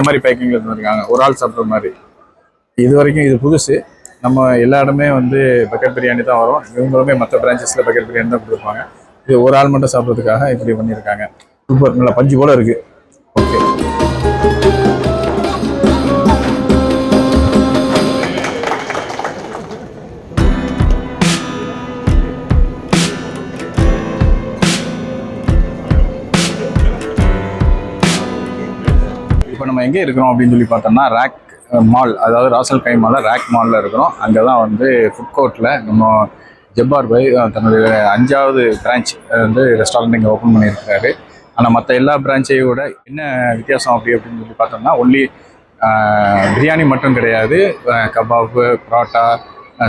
மாதிரி பேக்கிங்கில் இருந்திருக்காங்க, ஒரு ஆள் சாப்பிட்ற மாதிரி. இது வரைக்கும் இது புதுசு. நம்ம எல்லா இடமே வந்து பக்கெட் பிரியாணி தான் வரும். இவங்களுமே மற்ற பிரான்ச்சஸில் பக்கெட் பிரியாணி தான் கொடுத்துருப்பாங்க. இது ஒரு ஆள் மட்டும் சாப்பிட்றதுக்காக இப்படி பண்ணியிருக்காங்க. சூப்பர், நல்லா பஞ்சு போல இருக்குது. ஓகே, இப்போ நம்ம எங்கே இருக்கிறோம் அப்படின்னு சொல்லி பார்த்தோம்னா ரேக் மால், அதாவது ராசல் கைமாவில் ரேக் மாலில் இருக்கிறோம். அங்கே தான் வந்து ஃபுட் கோர்ட்டில் நம்ம ஜப்பார் பாய் தன்னுடைய 5வது பிரான்ச் வந்து ரெஸ்டாரண்ட் இங்கே ஓப்பன் பண்ணியிருக்காரு. ஆனால் மற்ற எல்லா பிரான்ச்சையும் விட என்ன வித்தியாசம் அப்படின்னு சொல்லி பார்த்தோம்னா ஒன்லி பிரியாணி மட்டும் கிடையாது, கபாப்பு, பரோட்டா,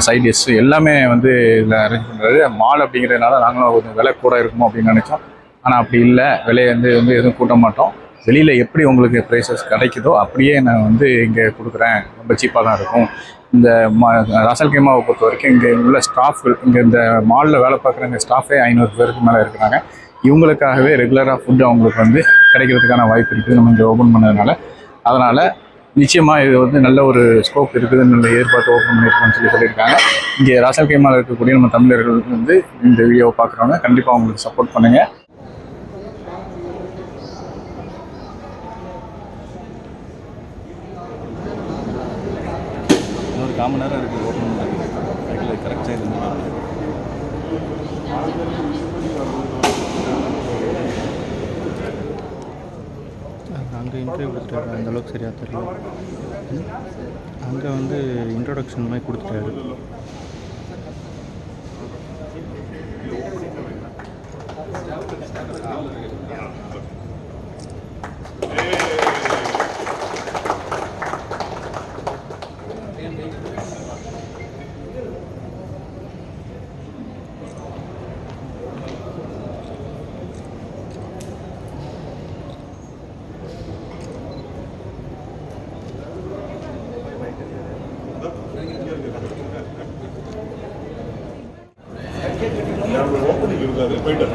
சைட் டிஷ் எல்லாமே வந்து இதில் அரேஞ்ச் பண்ணுறாரு. மால் அப்படிங்கிறதுனால நாங்களும் கொஞ்சம் விலை கூட இருக்குமோ அப்படின்னு நினச்சோம். ஆனால் அப்படி இல்லை, விலையை வந்து எதுவும் கூட்ட மாட்டோம். வெளியில் எப்படி உங்களுக்கு ப்ரைஸஸ் கிடைக்குதோ அப்படியே நான் வந்து இங்கே கொடுக்குறேன், ரொம்ப சீப்பாக தான் இருக்கும். இந்த ராசல் கைமாவை பொறுத்த வரைக்கும் இங்கே உள்ள ஸ்டாஃப், இங்கே இந்த மாலில் வேலை பார்க்குறவங்க ஸ்டாஃபே 500 பேருக்கு மேலே இருக்கிறாங்க. இவங்களுக்காகவே ரெகுலராக ஃபுட்டு அவங்களுக்கு வந்து கிடைக்கிறதுக்கான வாய்ப்பு இருக்குது நம்ம இங்கே ஓப்பன் பண்ணதுனால. அதனால் நிச்சயமாக இது வந்து நல்ல ஒரு ஸ்கோப் இருக்குது, நல்ல ஏற்பாடு ஓப்பன் பண்ணியிருக்கோம்னு சொல்லியிருக்காங்க. இங்கே ராசல் கைமாவில் இருக்கக்கூடிய நம்ம தமிழர்கள் வந்து இந்த வீடியோவை பார்க்குறவங்க கண்டிப்பாக அவங்களுக்கு சப்போர்ட் பண்ணுங்கள். காமன் நேரம் இருக்குது ஓப்பன் பண்ணி கரெக்ட் சைடு அங்கே இன்டர்வியூ கொடுத்துட்டாரு, அந்தளவுக்கு சரியாக தெரியல. அங்கே வந்து இன்ட்ரோடக்ஷன் மாதிரி கொடுத்துட்டாரு. போயிட்டு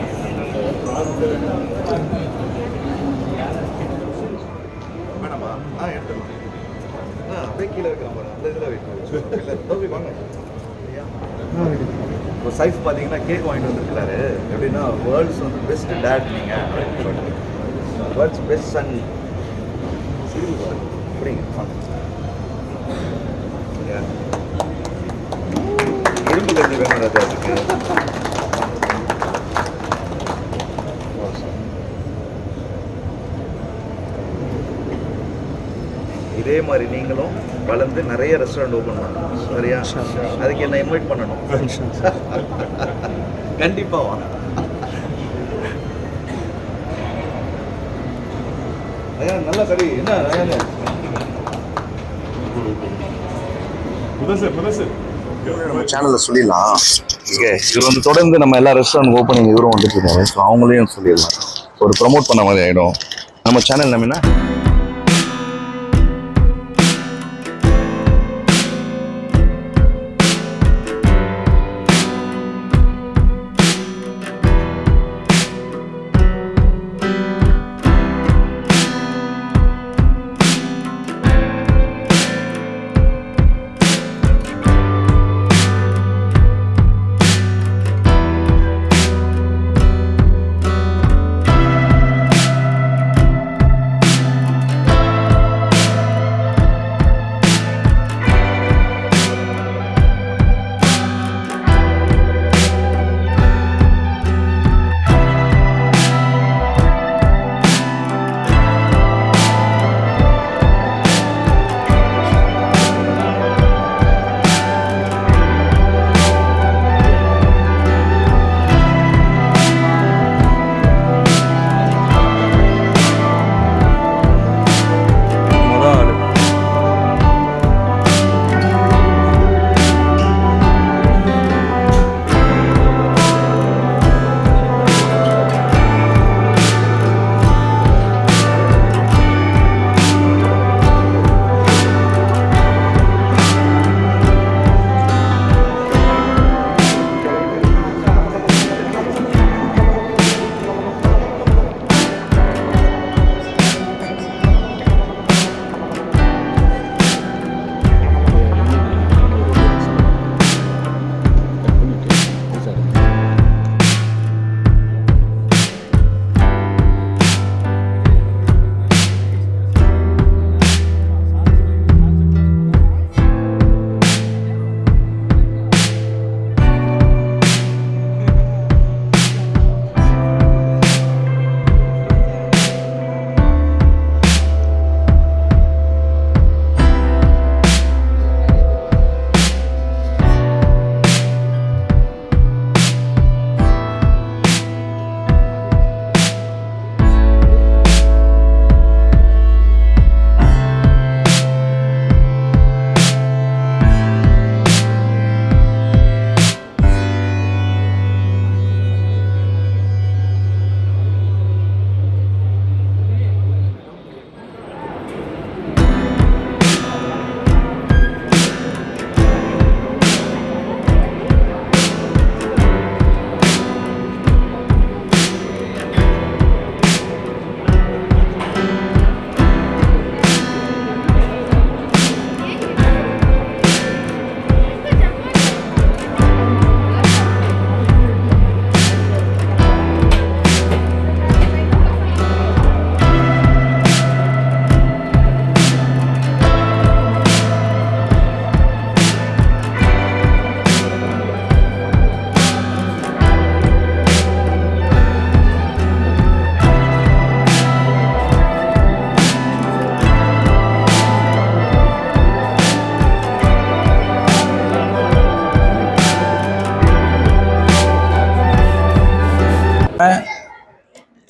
வேணாமா? எடுத்துக்கலாம். அப்படியே கீழே வைக்கலாம் பாருங்க, அந்த இதில் வைக்கணும். வாங்க. ஒரு சைஸ் பார்த்தீங்கன்னா கேக் வாங்கிட்டு வந்துருக்கிறாரு. எப்படின்னா வேர்ல்ட்ஸ் வந்து பெஸ்ட் டேட் நீங்கள், வேர்ல்ட்ஸ் பெஸ்ட் சன் அப்படிங்க. இரும்பு கஞ்சி வேணும் அதுக்கு. இதே மாதிரி நீங்களும் வளர்ந்து நிறைய ரெஸ்டாரண்ட் ஓப்பன் பண்ணணும், சரியா? அதுக்கு என்ன இன்வைட் பண்ணணும், கண்டிப்பா வாங்க. ஐயா நல்ல கறி என்ன நம்ம சேனலில் சொல்லிடலாம். ஓகே, இவர் வந்து தொடர்ந்து நம்ம எல்லா ரெஸ்டாரண்ட் ஓப்பனிங் இவரும் வந்துட்டு இருக்காரு. ஸோ அவங்களையும் சொல்லிடலாம், ஒரு ப்ரமோட் பண்ண மாதிரி ஆகிடும். நம்ம சேனல் நம்ம என்ன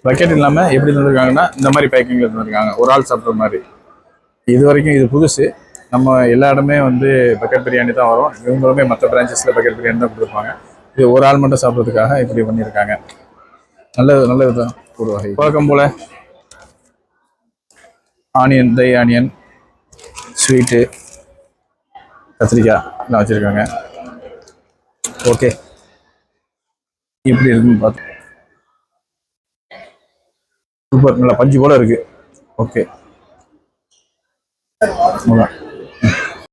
பக்கெட் இல்லாமல் எப்படி தந்துருக்காங்கன்னா இந்த மாதிரி பேக்கிங்கில் தந்துருக்காங்க, ஒரு ஆள் சாப்பிட்ற மாதிரி. இது வரைக்கும் இது புதுசு. நம்ம எல்லா இடமே வந்து பக்கெட் பிரியாணி தான் வரும். இவங்களுமே மற்ற பிரான்ச்சஸில் பக்கெட் பிரியாணி தான் கொடுத்துருப்பாங்க. இது ஒரு ஆள் மட்டும் சாப்பிட்றதுக்காக இப்படி பண்ணியிருக்காங்க. நல்லது தான் ஒரு வகை. வழக்கம் போல் ஆனியன், தை ஆனியன், ஸ்வீட்டு, கத்திரிக்காய் எல்லாம் வச்சுருக்காங்க. ஓகே, எப்படி இருக்குன்னு பார்த்து. சூப்பர், நல்லா பஞ்சு போல் இருக்குது. ஓகே, அவ்வளோதான்.